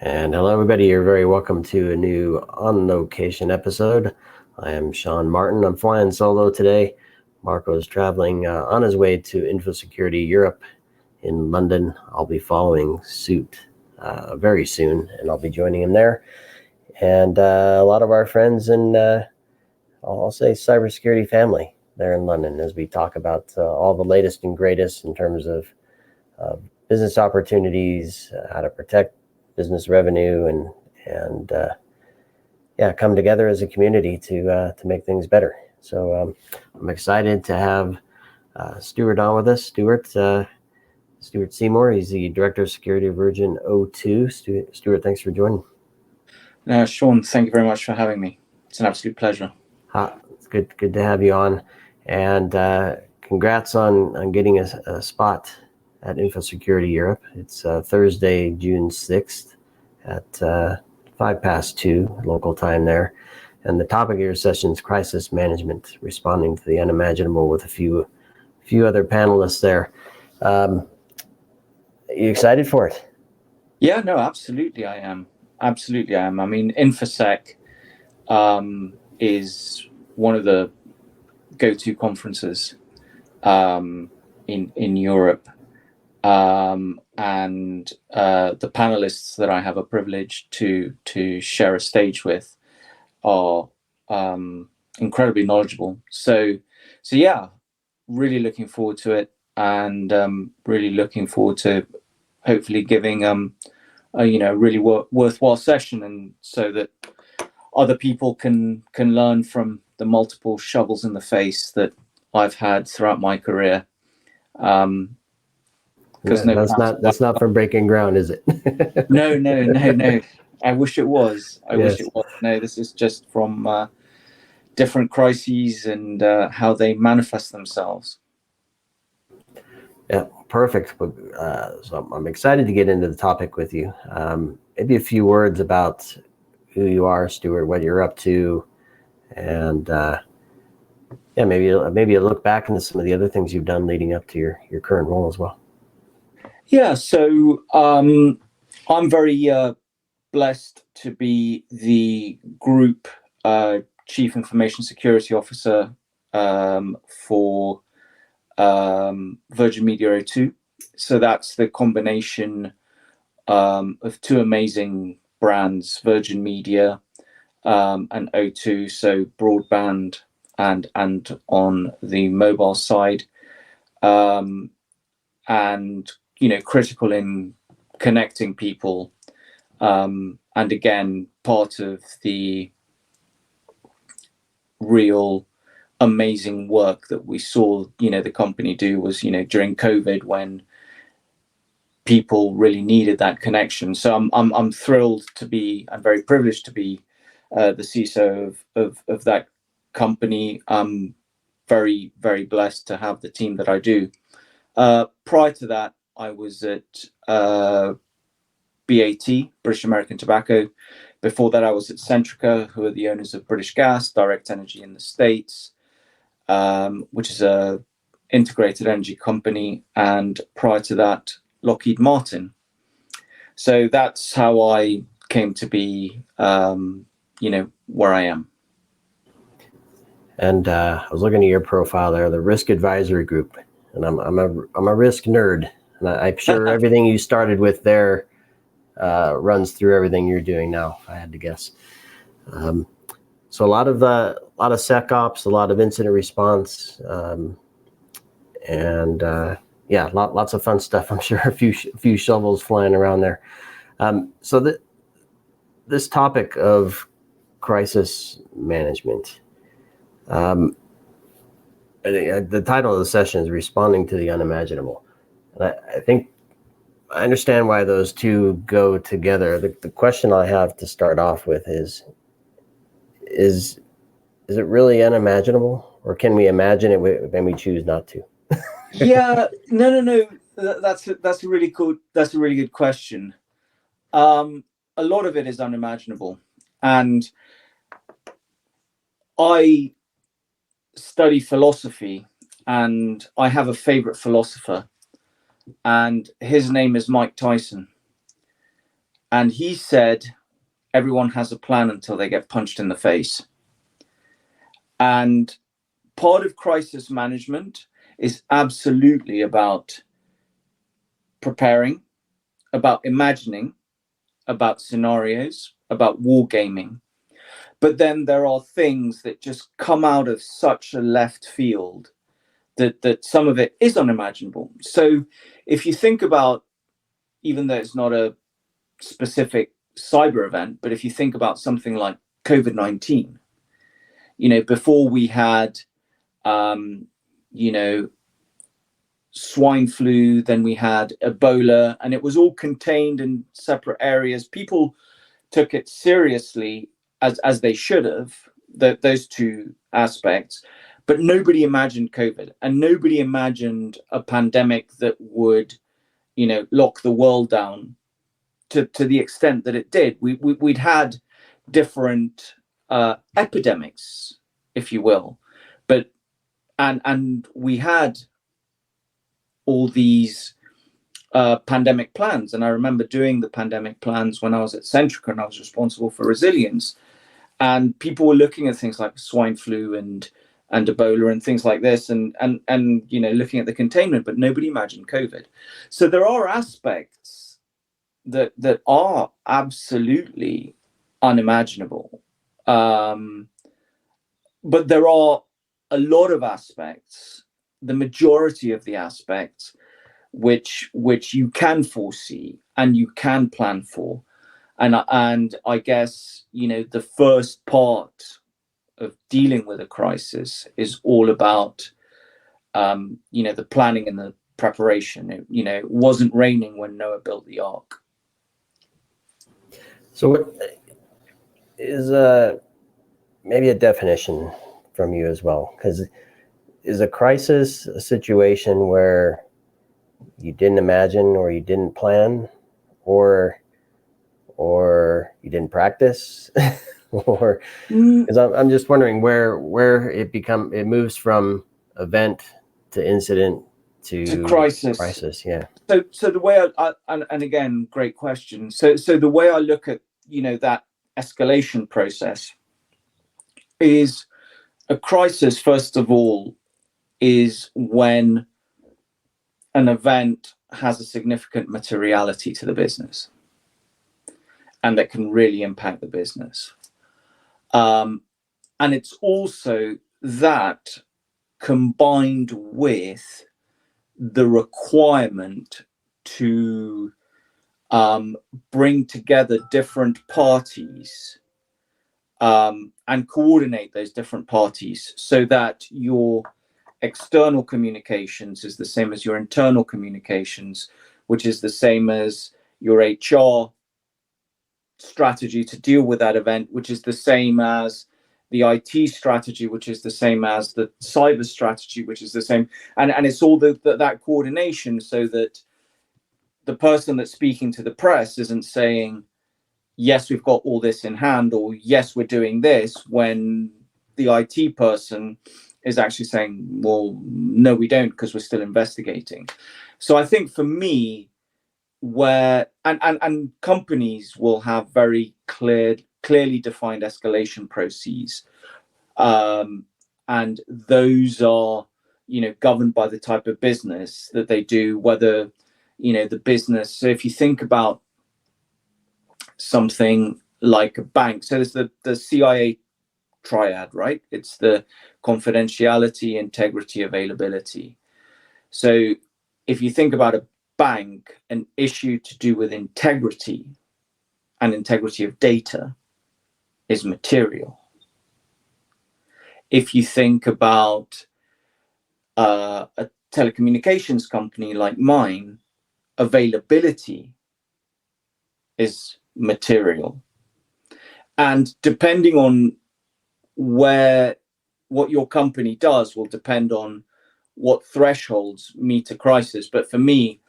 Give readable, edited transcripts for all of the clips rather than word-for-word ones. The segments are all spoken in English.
And hello, everybody. You're very welcome to a new On Location episode. I am Sean Martin. I'm flying solo today. Marco is traveling on his way to Infosecurity Europe in London. I'll be following suit very soon, and I'll be joining him there. And a lot of our friends and I'll say cybersecurity family there in London as we talk about all the latest and greatest in terms of business opportunities, how to protect business revenue, and come together as a community to make things better. So I'm excited to have Stuart on with us. Stuart Seymour. He's the Director of Security of Virgin O2. Stuart, thanks for joining. Sean, thank you very much for having me. It's an absolute pleasure. It's good to have you on, and congrats on getting a spot at Infosecurity Europe. It's Thursday, June 6th at 2:05 local time there. And the topic of your session is crisis management, responding to the unimaginable, with a few other panelists there. Are you excited for it? Yeah, no, absolutely I am. I mean, Infosec is one of the go-to conferences in Europe. And the panelists that I have a privilege to share a stage with are incredibly knowledgeable. So yeah, really looking forward to it, and really looking forward to hopefully giving a really worthwhile session, and so that other people can learn from the multiple shovels in the face that I've had throughout my career. That's not from breaking ground, is it? No. I wish it was. Wish it was. No, this is just from different crises and how they manifest themselves. Yeah, perfect. So I'm excited to get into the topic with you. Maybe a few words about who you are, Stuart, what you're up to, and maybe a look back into some of the other things you've done leading up to your current role as well. Yeah, so I'm very blessed to be the Group Chief Information Security Officer for Virgin Media O2. So that's the combination of two amazing brands, Virgin Media and O2, so broadband and on the mobile side. And critical in connecting people, and again, part of the real amazing work that we saw the company do was during COVID, when people really needed that connection. So I'm thrilled to be, I'm very privileged to be the CISO of that company. I'm very, very blessed to have the team that I do. Prior to that, I was at BAT, British American Tobacco. Before that, I was at Centrica, who are the owners of British Gas, Direct Energy in the States, which is a integrated energy company. And prior to that, Lockheed Martin. So that's how I came to be, where I am. And I was looking at your profile there, the Risk Advisory Group, and I'm a risk nerd. And I'm sure everything you started with there runs through everything you're doing now, if I had to guess. So a lot of SecOps, a lot of incident response, and lots of fun stuff. I'm sure a few shovels flying around there. So this topic of crisis management. The title of the session is Responding to the Unimaginable. And I think I understand why those two go together. The question I have to start off with is it really unimaginable, or can we imagine it when we choose not to? Yeah, no. That's a really good question. A lot of it is unimaginable, and I study philosophy, and I have a favorite philosopher, and his name is Mike Tyson. And he said, everyone has a plan until they get punched in the face. And part of crisis management is absolutely about preparing, about imagining, about scenarios, about wargaming. But then there are things that just come out of such a left field that some of it is unimaginable. So if you think about, even though it's not a specific cyber event, but if you think about something like COVID-19, before we had, swine flu, then we had Ebola, and it was all contained in separate areas. People took it seriously as they should have, those two aspects, but nobody imagined COVID, and nobody imagined a pandemic that would, lock the world down to the extent that it did. We'd had different epidemics, if you will, but and we had all these pandemic plans. And I remember doing the pandemic plans when I was at Centrica, and I was responsible for resilience. And people were looking at things like swine flu and Ebola and things like this, and looking at the containment, but nobody imagined COVID. So there are aspects that are absolutely unimaginable. But there are a lot of aspects, the majority of the aspects, which you can foresee and you can plan for. And I guess, the first part of dealing with a crisis is all about, the planning and the preparation. It wasn't raining when Noah built the ark. So what is maybe a definition from you as well? Because is a crisis a situation where you didn't imagine, or you didn't plan, or you didn't practice, or because I'm just wondering where it moves from event to incident to crisis. Yeah. So the way I and again, great question. So the way I look at that escalation process is a crisis. First of all, is when an event has a significant materiality to the business, and that can really impact the business. And it's also that combined with the requirement to bring together different parties and coordinate those different parties so that your external communications is the same as your internal communications, which is the same as your HR strategy to deal with that event, which is the same as the IT strategy, which is the same as the cyber strategy, which is the same. And it's all that coordination, so that the person that's speaking to the press isn't saying, yes, we've got all this in hand, or yes, we're doing this, when the IT person is actually saying, well, no, we don't, because we're still investigating. So I think for me, where and companies will have very clearly defined escalation processes, and those are governed by the type of business that they do, whether the business. So if you think about something like a bank, so there's the CIA triad, right? It's the confidentiality, integrity, availability. So if you think about a bank, an issue to do with integrity and integrity of data is material. If you think about a telecommunications company like mine, availability is material. And depending on what your company does will depend on what thresholds meet a crisis. But for me,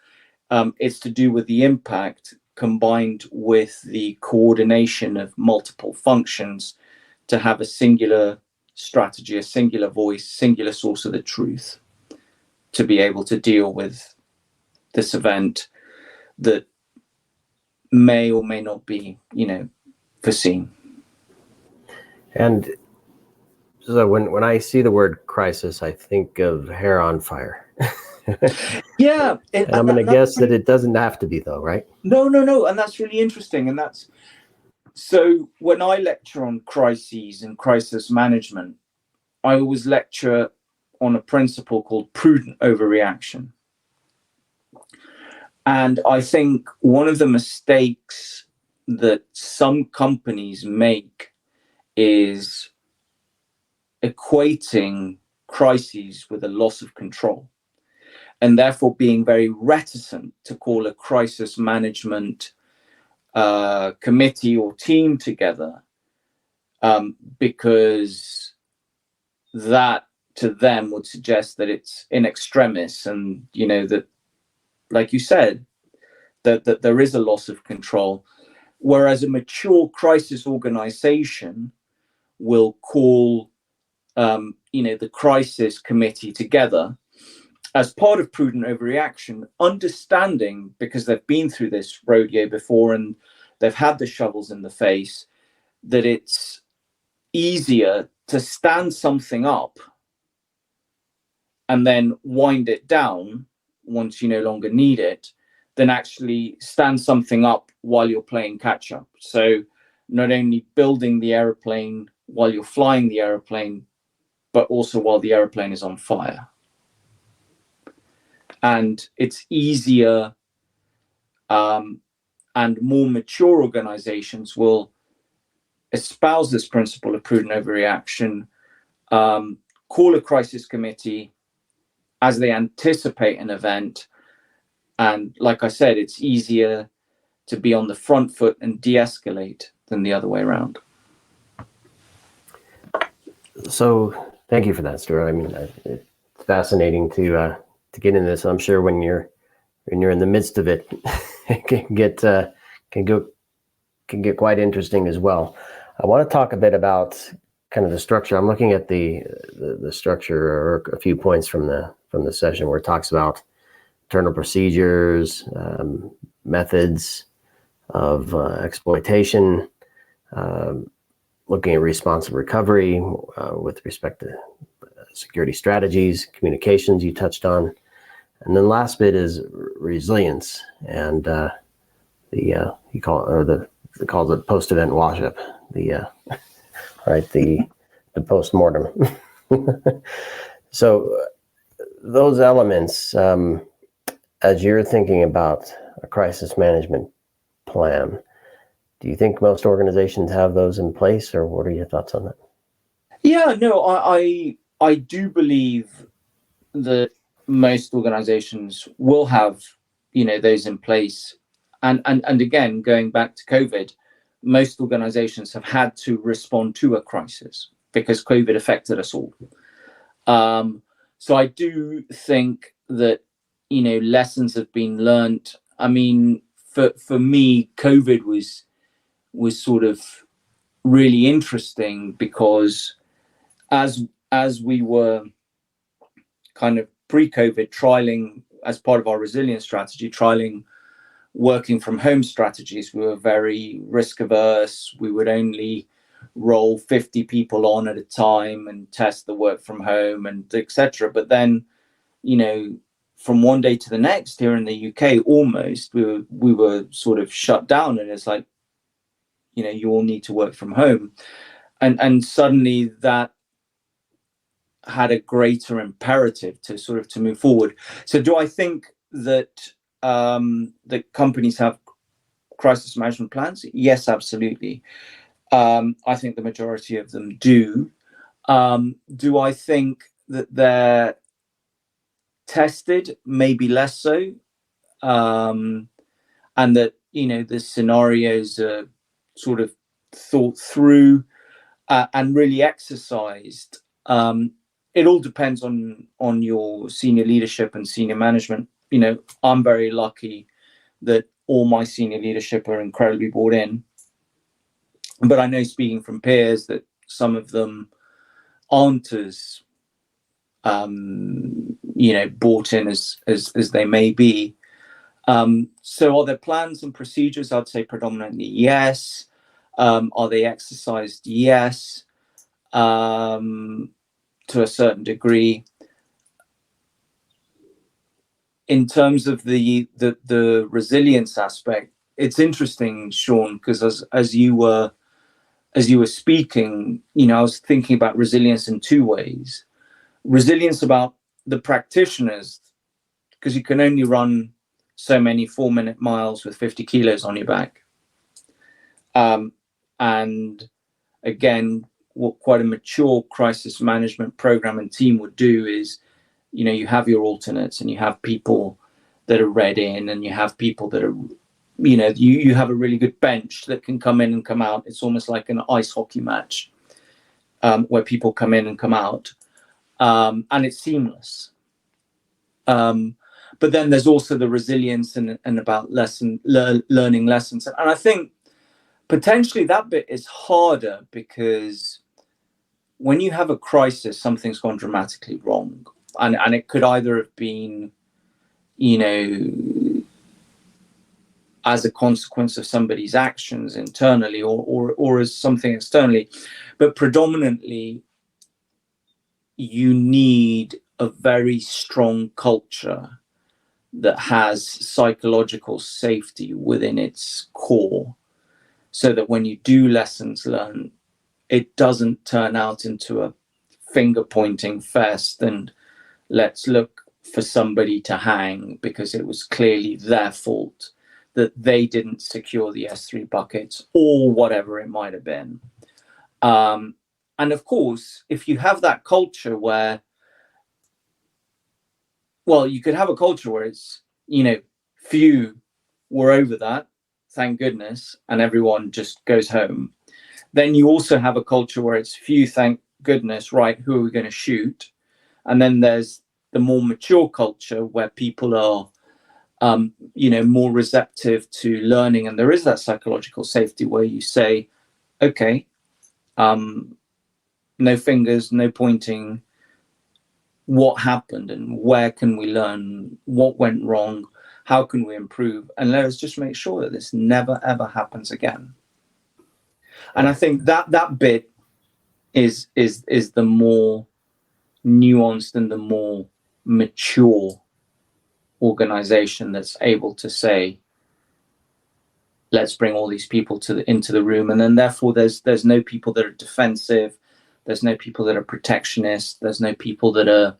it's to do with the impact combined with the coordination of multiple functions to have a singular strategy, a singular voice, singular source of the truth, to be able to deal with this event that may or may not be, foreseen. And so when I see the word crisis, I think of hair on fire. Yeah. And I'm going to guess that it doesn't have to be, though, right? No. And that's really interesting. And so when I lecture on crises and crisis management, I always lecture on a principle called prudent overreaction. And I think one of the mistakes that some companies make is equating crises with a loss of control, and therefore being very reticent to call a crisis management committee or team together, because that to them would suggest that it's in extremis, and that, like you said, that there is a loss of control. Whereas a mature crisis organization will call the crisis committee together as part of prudent overreaction, understanding, because they've been through this rodeo before and they've had the shovels in the face, that it's easier to stand something up and then wind it down once you no longer need it, than actually stand something up while you're playing catch up. So not only building the aeroplane while you're flying the aeroplane, but also while the aeroplane is on fire. And it's easier, and more mature organizations will espouse this principle of prudent overreaction, call a crisis committee as they anticipate an event. And like I said, it's easier to be on the front foot and de-escalate than the other way around. So thank you for that, Stuart. I mean, it's fascinating to get into this. I'm sure when you're in the midst of it, it can get quite interesting as well. I want to talk a bit about kind of the structure. I'm looking at the structure, or a few points from the session where it talks about internal procedures, methods of exploitation, looking at responsive recovery with respect to security strategies, communications you touched on, and then last bit is resilience, and they calls it post-event wash-up, the post-mortem. So those elements, as you're thinking about a crisis management plan, do you think most organizations have those in place, or what are your thoughts on that? Yeah, no, I do believe that most organizations will have, those in place. And again, going back to COVID, most organizations have had to respond to a crisis because COVID affected us all. So I do think that, lessons have been learned. I mean, for me, COVID was sort of really interesting because as we were kind of pre-COVID trialing, as part of our resilience strategy, trialing working from home strategies, we were very risk averse. We would only roll 50 people on at a time and test the work from home and etc. But then, from one day to the next here in the UK, almost we were sort of shut down, and it's like, you all need to work from home, and suddenly that had a greater imperative to move forward. So do I think that that companies have crisis management plans? Yes, absolutely. I think the majority of them do. Do I think that they're tested? Maybe less so. And that, the scenarios are sort of thought through and really exercised. It all depends on your senior leadership and senior management. I'm very lucky that all my senior leadership are incredibly bought in. But I know, speaking from peers, that some of them aren't as bought in as they may be. So are there plans and procedures? I'd say predominantly yes. Are they exercised? Yes, to a certain degree. In terms of the resilience aspect, it's interesting, Sean, because as you were speaking, I was thinking about resilience in two ways. Resilience about the practitioners, because you can only run so many 4-minute miles with 50 kilos on your back. And again, what quite a mature crisis management program and team would do is, you have your alternates and you have people that are read in, and you have people that are, you have a really good bench that can come in and come out. It's almost like an ice hockey match, where people come in and come out, and it's seamless. But then there's also the resilience and about learning lessons. And I think potentially that bit is harder, because when you have a crisis, something's gone dramatically wrong. And it could either have been, as a consequence of somebody's actions internally, or as something externally. But predominantly, you need a very strong culture that has psychological safety within its core, so that when you do lessons learned, it doesn't turn out into a finger pointing fest and let's look for somebody to hang because it was clearly their fault that they didn't secure the S3 buckets, or whatever it might have been. And of course, if you have that culture where, well, you could have a culture where it's, few were over that, thank goodness, and everyone just goes home. Then you also have a culture where it's few, thank goodness, right, who are we going to shoot? And then there's the more mature culture where people are, more receptive to learning. And there is that psychological safety where you say, okay, no fingers, no pointing. What happened and where can we learn? What went wrong? How can we improve? And let us just make sure that this never, ever happens again. And I think that bit is the more nuanced and the more mature organization that's able to say, let's bring all these people into the room. And then therefore there's no people that are defensive. There's no people that are protectionist. There's no people that are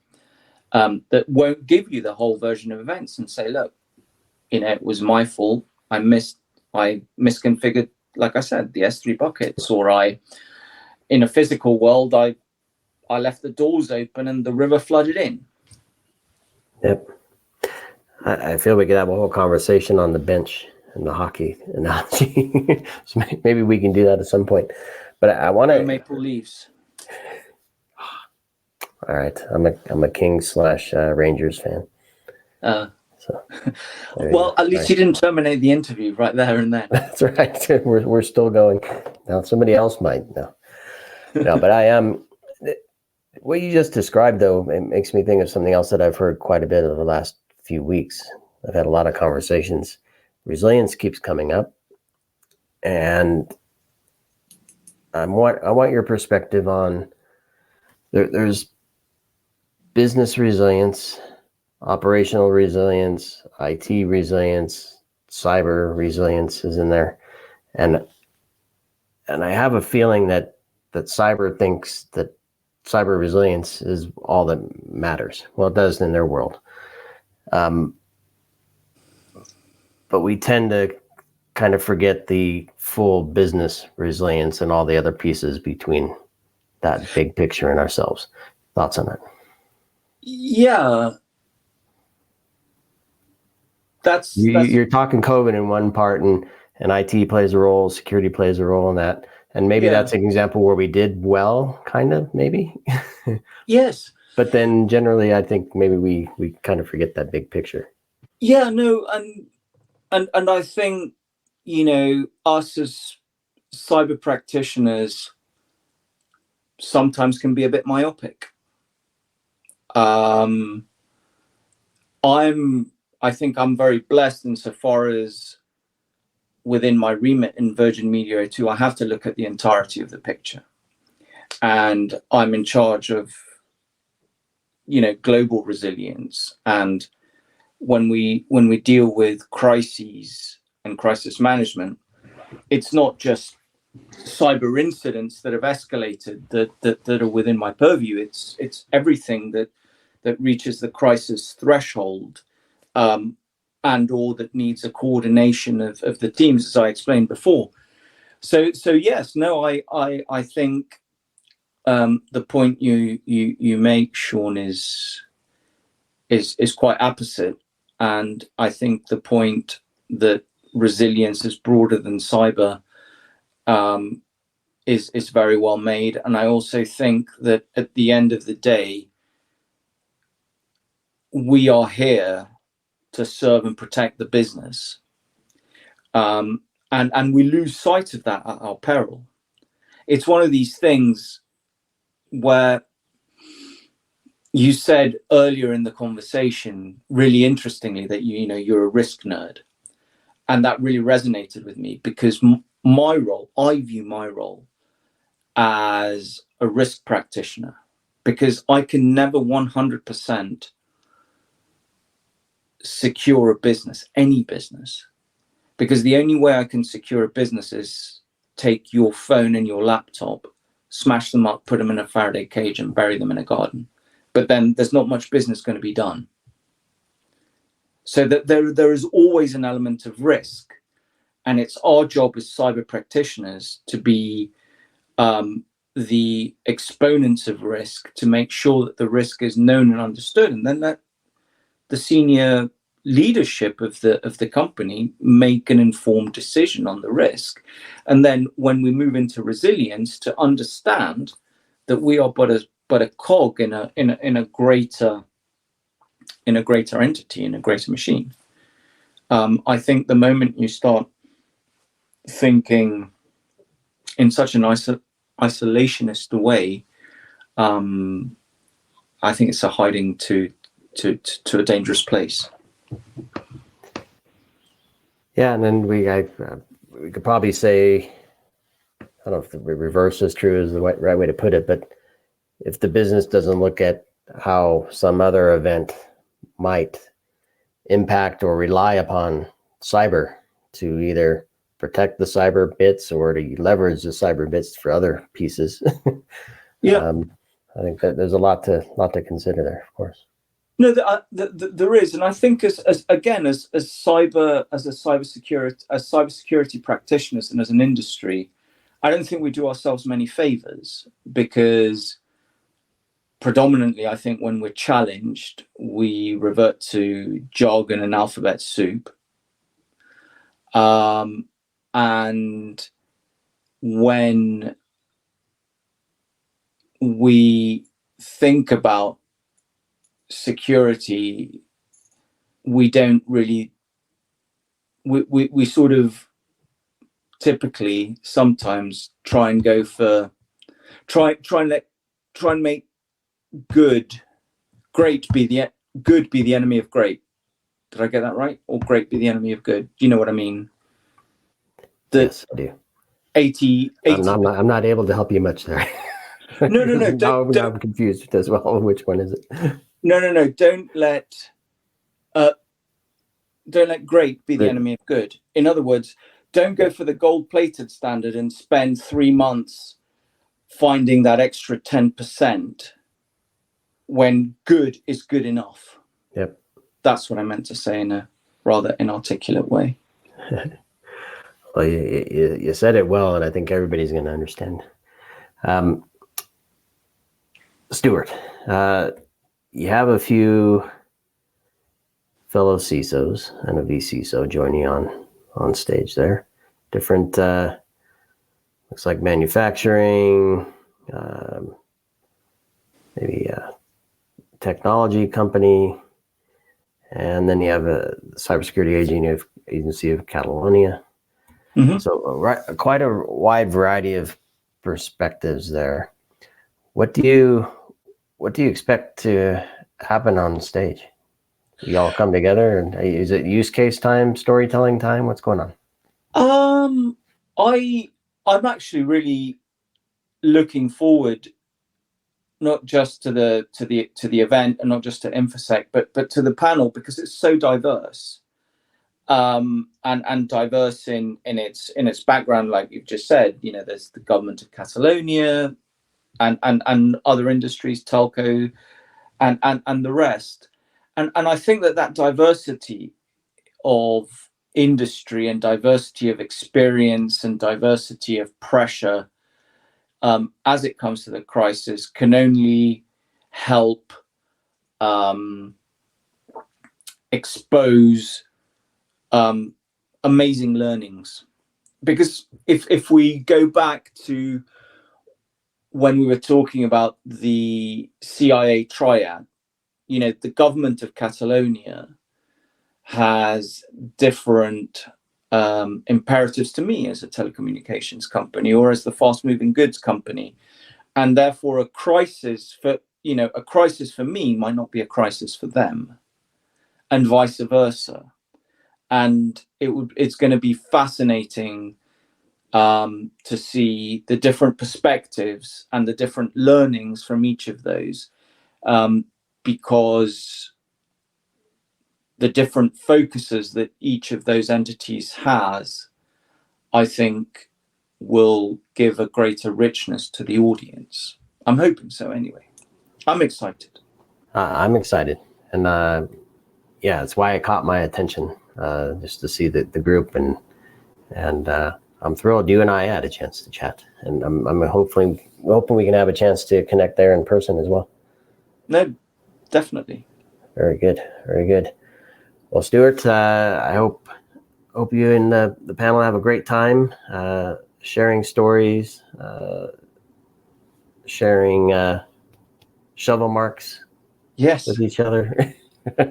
that won't give you the whole version of events and say, look, it was my fault. I misconfigured, like I said, the S3 buckets, or in a physical world, I left the doors open and the river flooded in. Yep. I feel we could have a whole conversation on the bench and the hockey analogy. So maybe we can do that at some point. But I want to Maple Leafs. All right, I'm a Kings / Rangers fan. So, well, at least you didn't terminate the interview right there and then. That's right. We're still going. Now somebody else might. No, but I am. What you just described, though, it makes me think of something else that I've heard quite a bit over the last few weeks. I've had a lot of conversations. Resilience keeps coming up, and I want your perspective on. There's business resilience, operational resilience, IT resilience, cyber resilience is in there, and I have a feeling that cyber thinks that cyber resilience is all that matters. Well, it does in their world, but we tend to kind of forget the full business resilience and all the other pieces between that big picture and ourselves. Thoughts on that? Yeah. That's you're talking COVID in one part, and IT plays a role, security plays a role in that. And maybe that's an example where we did well, kind of, maybe. Yes. But then generally, I think maybe we kind of forget that big picture. Yeah, no, and I think, us as cyber practitioners sometimes can be a bit myopic. I'm I think I'm very blessed insofar as within my remit in Virgin Media O2, I have to look at the entirety of the picture. And I'm in charge of, global resilience. And when we deal with crises and crisis management, it's not just cyber incidents that have escalated that are within my purview. It's everything that reaches the crisis threshold, and or that needs a coordination of the teams, as I explained before. So yes, no, I think the point you make, Sean, is quite apposite, and I think the point that resilience is broader than cyber is very well made. And I also think that at the end of the day, we are here to serve and protect the business, and we lose sight of that at our peril. It's one of these things where you said earlier in the conversation, really interestingly, that you're a risk nerd, and that really resonated with me, because I view my role as a risk practitioner, because I can never 100% secure a business, any business, because the only way I can secure a business is take your phone and your laptop, smash them up, put them in a Faraday cage and bury them in a garden. But then there's not much business going to be done. So that there is always an element of risk, and it's our job as cyber practitioners to be the exponents of risk, to make sure that the risk is known and understood, and then that the senior leadership of the company make an informed decision on the risk. And then when we move into resilience, to understand that we are but a cog in a greater entity, in a greater machine. I think the moment you start thinking in such an isolationist way, I think it's a hiding to a dangerous place. Yeah, and then we could probably say, I don't know if the reverse is true is the right way to put it, but if the business doesn't look at how some other event might impact or rely upon cyber to either protect the cyber bits or to leverage the cyber bits for other pieces, yeah, I think that there's a lot to consider there, of course. No, there is, and I think as cybersecurity practitioners and as an industry, I don't think we do ourselves many favors, because predominantly, I think when we're challenged, we revert to jargon and alphabet soup, and when we think about security, we don't really, we sort of typically sometimes try and go for try and make great be the enemy of great. Did I get that right? Or great be the enemy of good? Do you know what I mean? Yes, I do. 80 I'm not able to help you much there. No. Don't, I'm confused as well. Which one is it? No. Don't let great be the enemy of good. In other words, don't go for the gold-plated standard and spend 3 months finding that extra 10% when good is good enough. Yep. That's what I meant to say in a rather inarticulate way. Well, you said it well, and I think everybody's going to understand. Stuart, you have a few fellow CISOs and a vCISO joining on stage there. Different, looks like manufacturing, maybe a technology company, and then you have a cybersecurity agency of Catalonia. Mm-hmm. So quite a wide variety of perspectives there. What do you expect to happen on stage? You all come together, and is it use case time, storytelling time? What's going on? I'm actually really looking forward not just to the event and not just to Infosec, but to the panel, because it's so diverse, and diverse in its background, like you've just said. There's the government of Catalonia, and other industries, telco, and the rest, and I think that diversity of industry and diversity of experience and diversity of pressure, as it comes to the crisis, can only help expose amazing learnings. Because if we go back to when we were talking about the CIA triad, the government of Catalonia has different imperatives to me as a telecommunications company or as the fast-moving goods company, and therefore a crisis for me might not be a crisis for them, and vice versa. And it's going to be fascinating to see the different perspectives and the different learnings from each of those, because the different focuses that each of those entities has, I think, will give a greater richness to the audience. I'm hoping so anyway. I'm excited. I'm excited. And yeah, it's why it caught my attention, just to see the group. And I'm thrilled you and I had a chance to chat. And I'm hoping we can have a chance to connect there in person as well. No, definitely. Very good. Very good. Well, Stuart, I hope you and the panel have a great time sharing stories, sharing shovel marks, yes, with each other.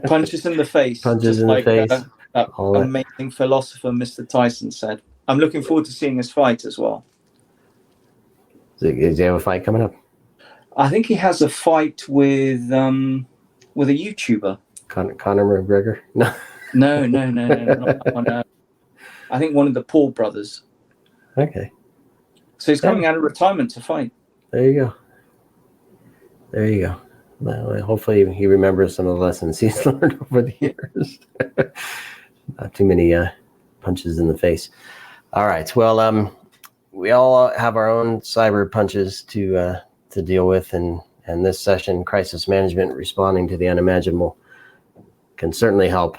Punches in the face. Punches in the face. That amazing philosopher, Mr. Tyson, said. I'm looking forward to seeing his fight as well. Does he have a fight coming up? I think he has a fight with a YouTuber. Conor McGregor? No. No, not that one. I think one of the Paul brothers. Okay. So he's coming out of retirement to fight. There you go. Well, hopefully he remembers some of the lessons he's learned over the years. Not too many punches in the face. All right. Well, we all have our own cyber punches to deal with, and this session, crisis management, responding to the unimaginable, can certainly help.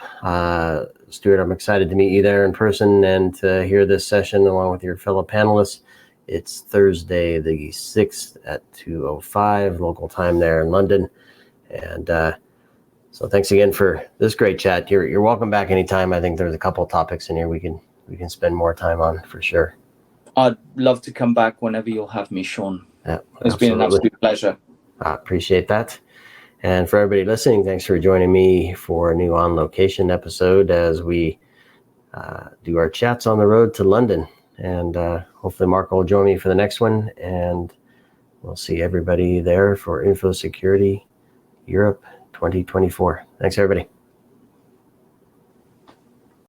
Stuart, I'm excited to meet you there in person and to hear this session along with your fellow panelists. It's Thursday the 6th at 2:05 local time there in London. And so thanks again for this great chat. You're welcome back anytime. I think there's a couple of topics in here we can spend more time on for sure. I'd love to come back whenever you'll have me, Sean. Yeah, it's been an absolute pleasure. I appreciate that. And for everybody listening, thanks for joining me for a new On Location episode as we do our chats on the road to London. And hopefully Marco will join me for the next one. And we'll see everybody there for Infosecurity Europe 2024. Thanks, everybody.